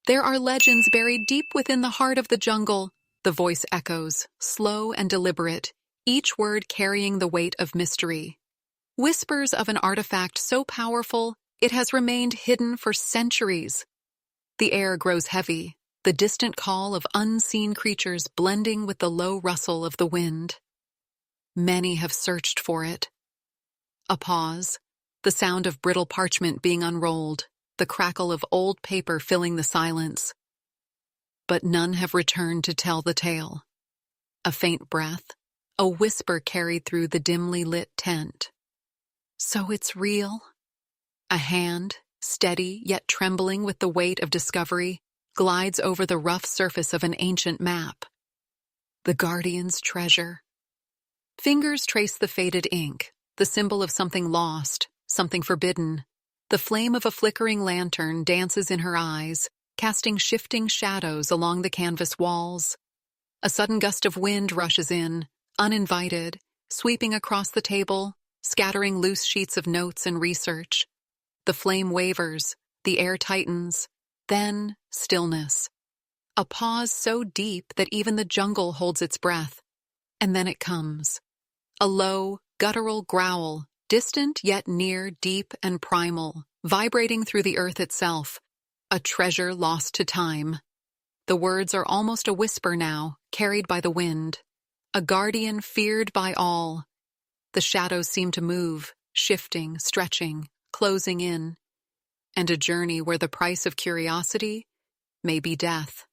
There are legends buried deep within the heart of the jungle, the voice echoes, slow and deliberate, each word carrying the weight of mystery. Whispers of an artifact so powerful, it has remained hidden for centuries. The air grows heavy, the distant call of unseen creatures blending with the low rustle of the wind. Many have searched for it. A pause, the sound of brittle parchment being unrolled, the crackle of old paper filling the silence. But none have returned to tell the tale. A faint breath, a whisper carried through the dimly lit tent. So it's real? A hand, steady yet trembling with the weight of discovery, glides over the rough surface of an ancient map. The Guardian's treasure. Fingers trace the faded ink, the symbol of something lost, something forbidden. The flame of a flickering lantern dances in her eyes, casting shifting shadows along the canvas walls. A sudden gust of wind rushes in, uninvited, sweeping across the table, scattering loose sheets of notes and research. The flame wavers, the air tightens, then stillness. A pause so deep that even the jungle holds its breath. And then it comes. A low, guttural growl, distant yet near, deep and primal, vibrating through the earth itself. A treasure lost to time. The words are almost a whisper now, carried by the wind. A guardian feared by all. The shadows seem to move, shifting, stretching, closing in. And a journey where the price of curiosity may be death.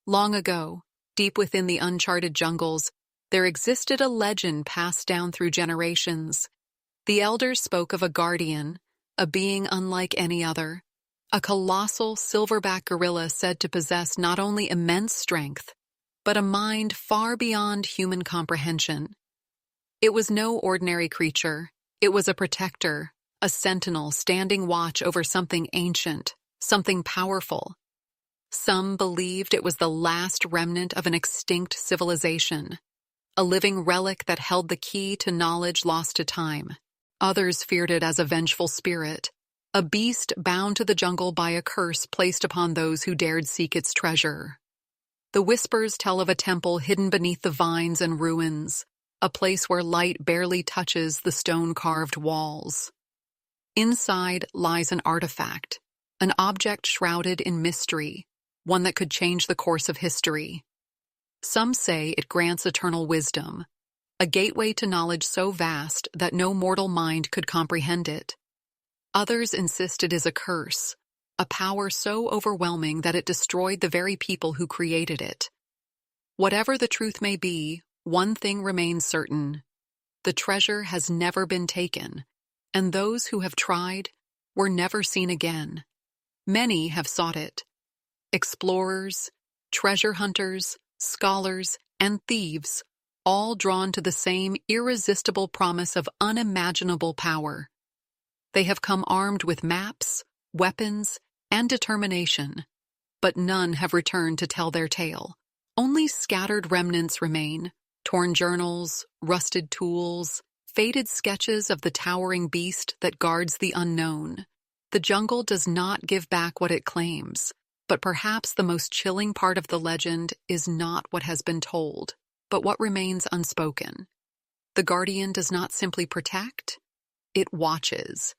Long ago, deep within the uncharted jungles, there existed a legend passed down through generations. The elders spoke of a guardian, a being unlike any other, a colossal silverback gorilla said to possess not only immense strength, but a mind far beyond human comprehension. It was no ordinary creature. It was a protector, a sentinel standing watch over something ancient, something powerful. Some believed it was the last remnant of an extinct civilization, a living relic that held the key to knowledge lost to time. Others feared it as a vengeful spirit, a beast bound to the jungle by a curse placed upon those who dared seek its treasure. The whispers tell of a temple hidden beneath the vines and ruins, a place where light barely touches the stone-carved walls. Inside lies an artifact, an object shrouded in mystery, one that could change the course of history. Some say it grants eternal wisdom, a gateway to knowledge so vast that no mortal mind could comprehend it. Others insist it is a curse, a power so overwhelming that it destroyed the very people who created it. Whatever the truth may be, one thing remains certain. The treasure has never been taken, and those who have tried were never seen again. Many have sought it. Explorers, treasure hunters, scholars, and thieves, all drawn to the same irresistible promise of unimaginable power. They have come armed with maps, weapons, and determination, but none have returned to tell their tale. Only scattered remnants remain, torn journals, rusted tools, faded sketches of the towering beast that guards the unknown. The jungle does not give back what it claims, but perhaps the most chilling part of the legend is not what has been told, but what remains unspoken. The guardian does not simply protect, it watches,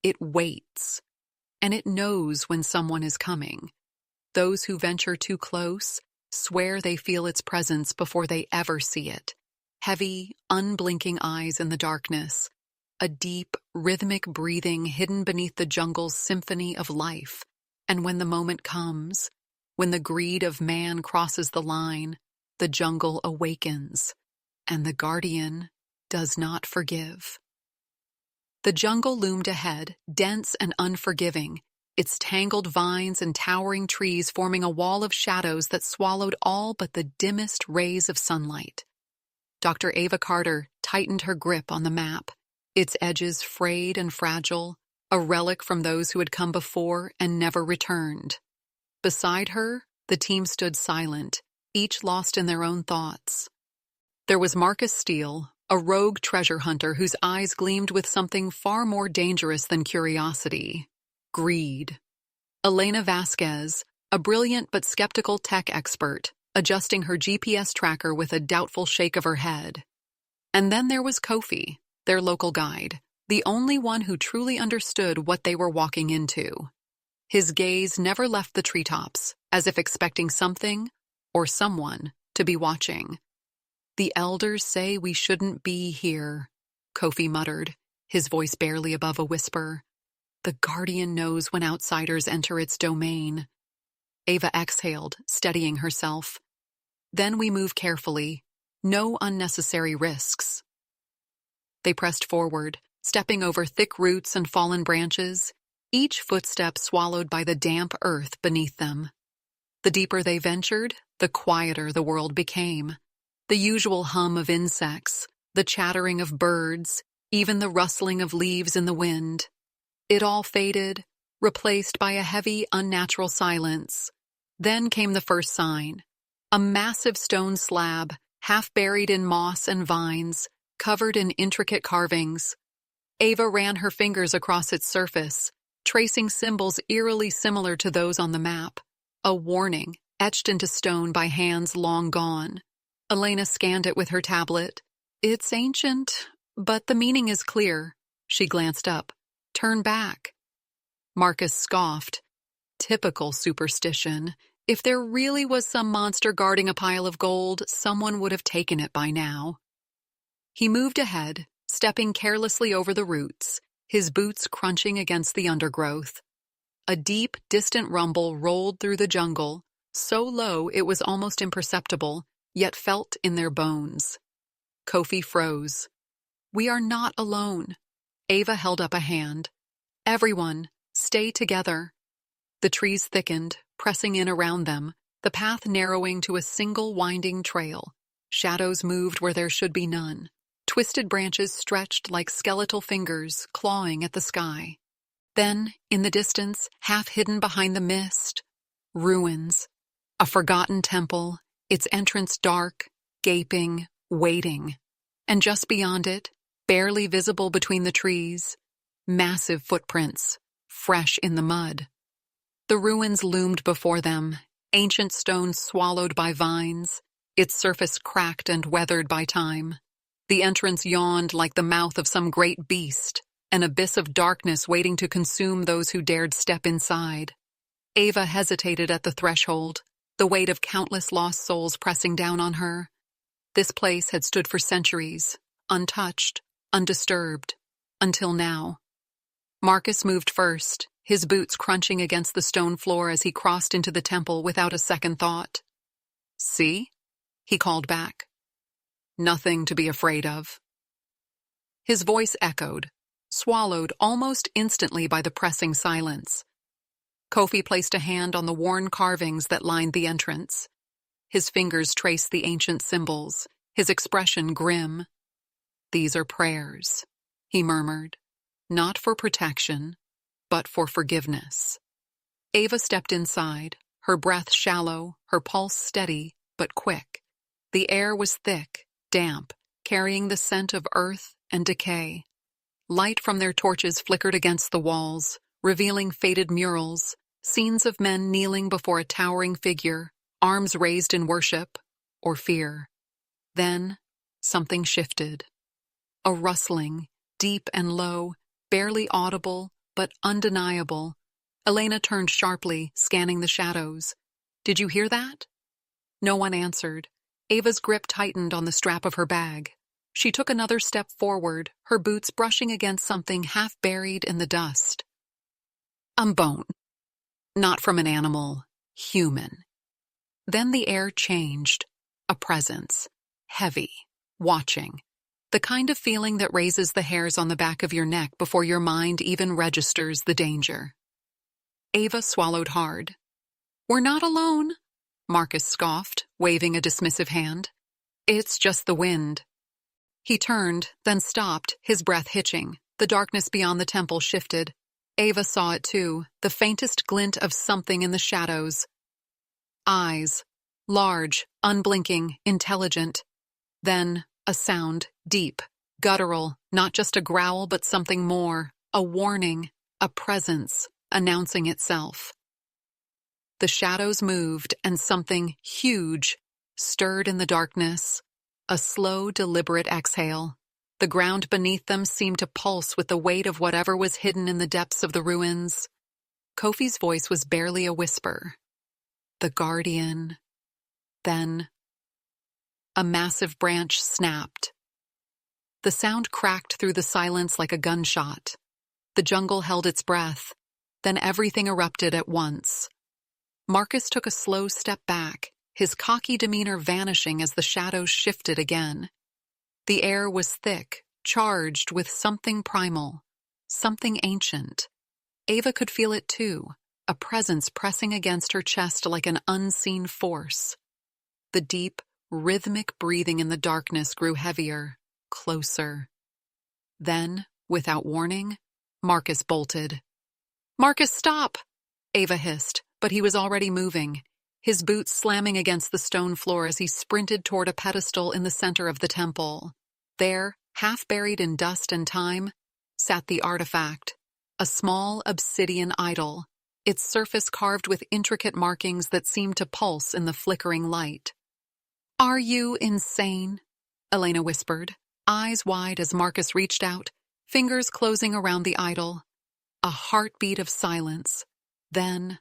it waits, and it knows when someone is coming. Those who venture too close swear they feel its presence before they ever see it. Heavy, unblinking eyes in the darkness, a deep, rhythmic breathing hidden beneath the jungle's symphony of life. And when the moment comes, when the greed of man crosses the line, the jungle awakens, and the guardian does not forgive. The jungle loomed ahead, dense and unforgiving, its tangled vines and towering trees forming a wall of shadows that swallowed all but the dimmest rays of sunlight. Dr. Ava Carter tightened her grip on the map, its edges frayed and fragile, a relic from those who had come before and never returned. Beside her, the team stood silent, each lost in their own thoughts. There was Marcus Steele, a rogue treasure hunter whose eyes gleamed with something far more dangerous than curiosity: greed. Elena Vasquez, a brilliant but skeptical tech expert, adjusting her GPS tracker with a doubtful shake of her head. And then there was Kofi, their local guide, the only one who truly understood what they were walking into. His gaze never left the treetops, as if expecting something, or someone, to be watching. "The elders say we shouldn't be here," Kofi muttered, his voice barely above a whisper. "The Guardian knows when outsiders enter its domain." Ava exhaled, steadying herself. "Then we move carefully. No unnecessary risks." They pressed forward, stepping over thick roots and fallen branches, each footstep swallowed by the damp earth beneath them. The deeper they ventured, the quieter the world became. The usual hum of insects, the chattering of birds, even the rustling of leaves in the wind. It all faded, replaced by a heavy, unnatural silence. Then came the first sign. A massive stone slab, half buried in moss and vines, covered in intricate carvings. Ava ran her fingers across its surface, tracing symbols eerily similar to those on the map. A warning, etched into stone by hands long gone. Elena scanned it with her tablet. "It's ancient, but the meaning is clear." She glanced up. "Turn back." Marcus scoffed. Typical superstition. If there really was some monster guarding a pile of gold, someone would have taken it by now. He moved ahead, stepping carelessly over the roots, his boots crunching against the undergrowth. A deep, distant rumble rolled through the jungle, so low it was almost imperceptible, yet felt in their bones. Kofi froze. "We are not alone." Ava held up a hand. "Everyone, stay together." The trees thickened, pressing in around them, the path narrowing to a single winding trail. Shadows moved where there should be none. Twisted branches stretched like skeletal fingers, clawing at the sky. Then, in the distance, half hidden behind the mist, ruins. A forgotten temple, its entrance dark, gaping, waiting. And just beyond it, barely visible between the trees, massive footprints, fresh in the mud. The ruins loomed before them, ancient stone swallowed by vines, its surface cracked and weathered by time. The entrance yawned like the mouth of some great beast, an abyss of darkness waiting to consume those who dared step inside. Ava hesitated at the threshold, the weight of countless lost souls pressing down on her. This place had stood for centuries, untouched, undisturbed, until now. Marcus moved first, his boots crunching against the stone floor as he crossed into the temple without a second thought. "See?" he called back. "Nothing to be afraid of." His voice echoed, swallowed almost instantly by the pressing silence. Kofi placed a hand on the worn carvings that lined the entrance. His fingers traced the ancient symbols, his expression grim. "These are prayers," he murmured, "not for protection, but for forgiveness." Ava stepped inside, her breath shallow, her pulse steady, but quick. The air was thick, damp, carrying the scent of earth and decay. Light from their torches flickered against the walls, revealing faded murals, scenes of men kneeling before a towering figure, arms raised in worship or fear. Then, something shifted. A rustling, deep and low, barely audible, but undeniable. Elena turned sharply, scanning the shadows. "Did you hear that?" No one answered. Ava's grip tightened on the strap of her bag. She took another step forward, her boots brushing against something half buried in the dust. A bone. Not from an animal, human. Then the air changed. A presence. Heavy. Watching. The kind of feeling that raises the hairs on the back of your neck before your mind even registers the danger. Ava swallowed hard. "We're not alone," Marcus scoffed, waving a dismissive hand. "It's just the wind." He turned, then stopped, his breath hitching. The darkness beyond the temple shifted. Ava saw it too, the faintest glint of something in the shadows. Eyes. Large, unblinking, intelligent. Then, a sound, deep, guttural, not just a growl but something more, a warning, a presence, announcing itself. The shadows moved, and something huge stirred in the darkness. A slow, deliberate exhale. The ground beneath them seemed to pulse with the weight of whatever was hidden in the depths of the ruins. Kofi's voice was barely a whisper. The Guardian. Then, a massive branch snapped. The sound cracked through the silence like a gunshot. The jungle held its breath. Then everything erupted at once. Marcus took a slow step back, his cocky demeanor vanishing as the shadows shifted again. The air was thick, charged with something primal, something ancient. Ava could feel it too, a presence pressing against her chest like an unseen force. The deep, rhythmic breathing in the darkness grew heavier, closer. Then, without warning, Marcus bolted. "Marcus, stop!" Ava hissed, but he was already moving, his boots slamming against the stone floor as he sprinted toward a pedestal in the center of the temple. There, half buried in dust and time, sat the artifact, a small obsidian idol, its surface carved with intricate markings that seemed to pulse in the flickering light. "Are you insane?" Elena whispered, eyes wide as Marcus reached out, fingers closing around the idol. A heartbeat of silence. Then,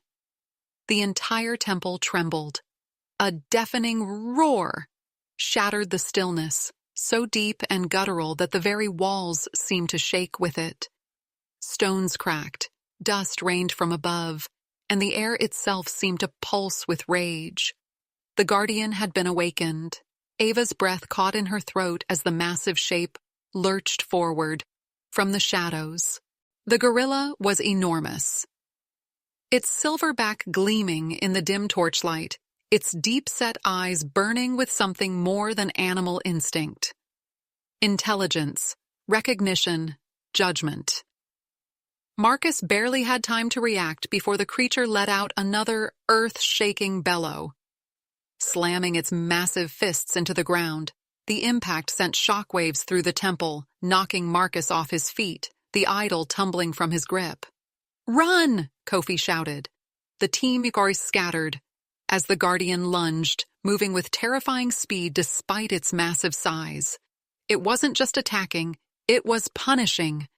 the entire temple trembled. A deafening roar shattered the stillness, so deep and guttural that the very walls seemed to shake with it. Stones cracked, dust rained from above, and the air itself seemed to pulse with rage. The Guardian had been awakened. Ava's breath caught in her throat as the massive shape lurched forward from the shadows. The gorilla was enormous. Its silverback gleaming in the dim torchlight, its deep-set eyes burning with something more than animal instinct. Intelligence, recognition, judgment. Marcus barely had time to react before the creature let out another earth-shaking bellow. Slamming its massive fists into the ground, the impact sent shockwaves through the temple, knocking Marcus off his feet, the idol tumbling from his grip. "Run!" Kofi shouted. The team Ikari scattered as the Guardian lunged, moving with terrifying speed despite its massive size. It wasn't just attacking, it was punishing.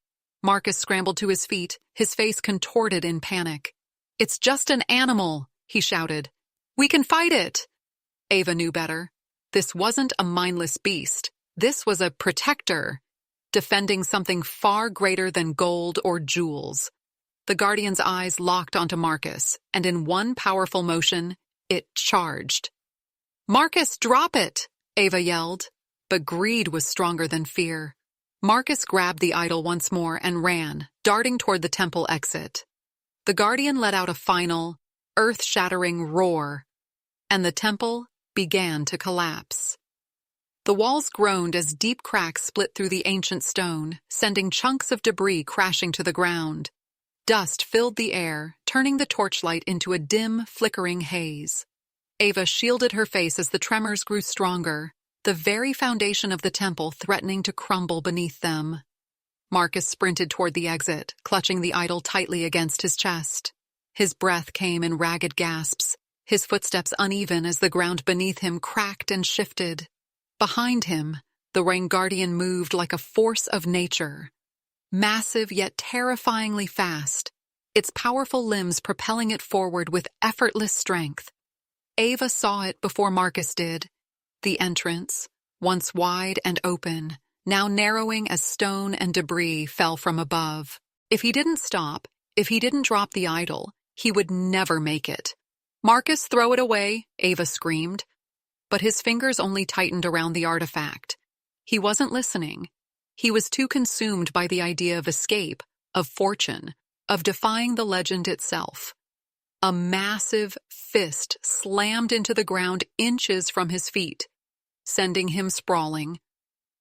Marcus scrambled to his feet, his face contorted in panic. "It's just an animal," he shouted. "We can fight it!" Ava knew better. This wasn't a mindless beast. This was a protector, defending something far greater than gold or jewels. The Guardian's eyes locked onto Marcus, and in one powerful motion, it charged. "Marcus, drop it!" Ava yelled, but greed was stronger than fear. Marcus grabbed the idol once more and ran, darting toward the temple exit. The Guardian let out a final, earth-shattering roar, and the temple began to collapse. The walls groaned as deep cracks split through the ancient stone, sending chunks of debris crashing to the ground. Dust filled the air, turning the torchlight into a dim, flickering haze. Ava shielded her face as the tremors grew stronger, the very foundation of the temple threatening to crumble beneath them. Marcus sprinted toward the exit, clutching the idol tightly against his chest. His breath came in ragged gasps, his footsteps uneven as the ground beneath him cracked and shifted. Behind him, the Rain Guardian moved like a force of nature. Massive yet terrifyingly fast, its powerful limbs propelling it forward with effortless strength. Ava saw it before Marcus did. The entrance, once wide and open, now narrowing as stone and debris fell from above. If he didn't stop, if he didn't drop the idol, he would never make it. "Marcus, throw it away," Ava screamed. But his fingers only tightened around the artifact. He wasn't listening. He was too consumed by the idea of escape, of fortune, of defying the legend itself. A massive fist slammed into the ground inches from his feet, sending him sprawling.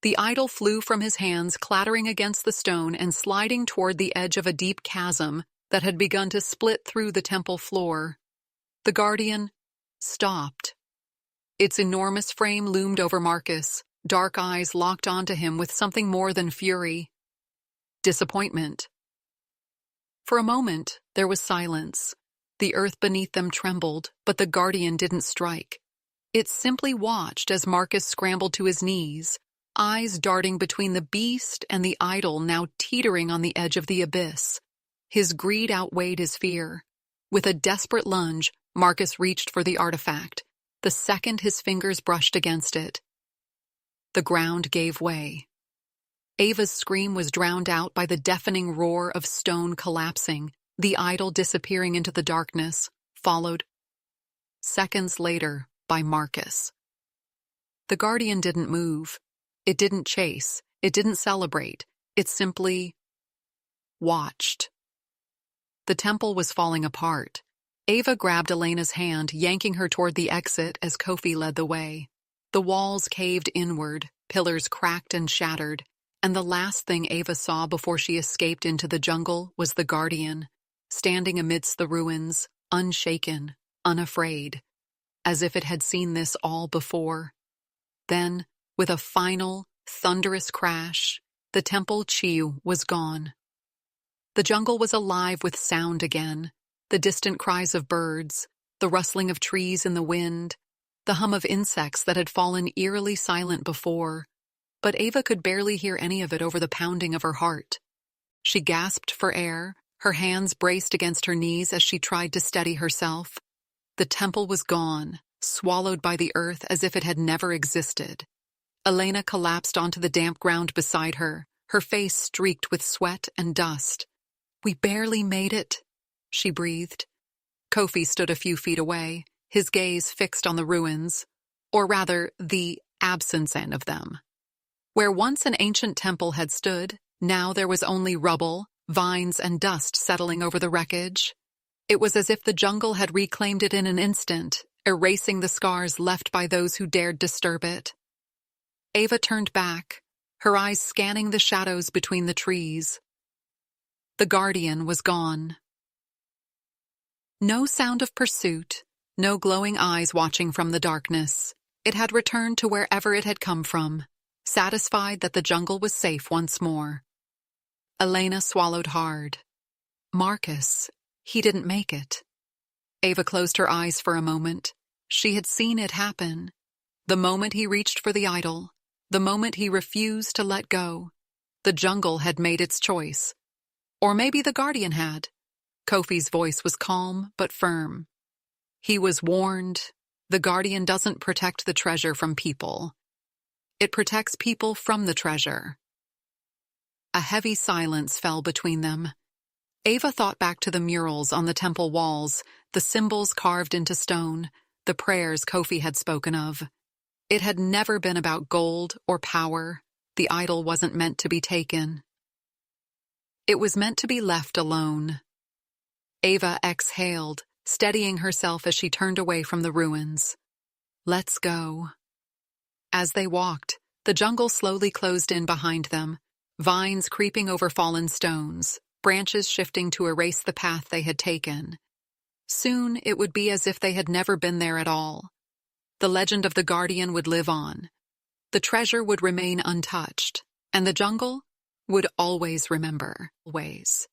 The idol flew from his hands, clattering against the stone and sliding toward the edge of a deep chasm that had begun to split through the temple floor. The Guardian stopped. Its enormous frame loomed over Marcus, dark eyes locked onto him with something more than fury. Disappointment. For a moment, there was silence. The earth beneath them trembled, but the guardian didn't strike. It simply watched as Marcus scrambled to his knees, eyes darting between the beast and the idol now teetering on the edge of the abyss. His greed outweighed his fear. With a desperate lunge, Marcus reached for the artifact. The second his fingers brushed against it, the ground gave way. Ava's scream was drowned out by the deafening roar of stone collapsing, the idol disappearing into the darkness, followed, seconds later, by Marcus. The guardian didn't move. It didn't chase. It didn't celebrate. It simply watched. The temple was falling apart. Ava grabbed Elena's hand, yanking her toward the exit as Kofi led the way. The walls caved inward, pillars cracked and shattered, and the last thing Ava saw before she escaped into the jungle was the guardian, standing amidst the ruins, unshaken, unafraid, as if it had seen this all before. Then, with a final, thunderous crash, the temple Chiyu was gone. The jungle was alive with sound again, the distant cries of birds, the rustling of trees in the wind, the hum of insects that had fallen eerily silent before, but Ava could barely hear any of it over the pounding of her heart. She gasped for air, her hands braced against her knees as she tried to steady herself. The temple was gone, swallowed by the earth as if it had never existed. Elena collapsed onto the damp ground beside her, her face streaked with sweat and dust. "We barely made it," she breathed. Kofi stood a few feet away, his gaze fixed on the ruins, or rather, the absence of them. Where once an ancient temple had stood, now there was only rubble, vines, and dust settling over the wreckage. It was as if the jungle had reclaimed it in an instant, erasing the scars left by those who dared disturb it. Ava turned back, her eyes scanning the shadows between the trees. The guardian was gone. No sound of pursuit, no glowing eyes watching from the darkness. It had returned to wherever it had come from, satisfied that the jungle was safe once more. Elena swallowed hard. Marcus, he didn't make it. Ava closed her eyes for a moment. She had seen it happen. The moment he reached for the idol, the moment he refused to let go, the jungle had made its choice. Or maybe the guardian had. Kofi's voice was calm but firm. He was warned, the guardian doesn't protect the treasure from people. It protects people from the treasure. A heavy silence fell between them. Ava thought back to the murals on the temple walls, the symbols carved into stone, the prayers Kofi had spoken of. It had never been about gold or power. The idol wasn't meant to be taken. It was meant to be left alone. Ava exhaled, steadying herself as she turned away from the ruins. Let's go. As they walked, the jungle slowly closed in behind them, vines creeping over fallen stones, branches shifting to erase the path they had taken. Soon it would be as if they had never been there at all. The legend of the guardian would live on. The treasure would remain untouched, and the jungle would always remember. Always.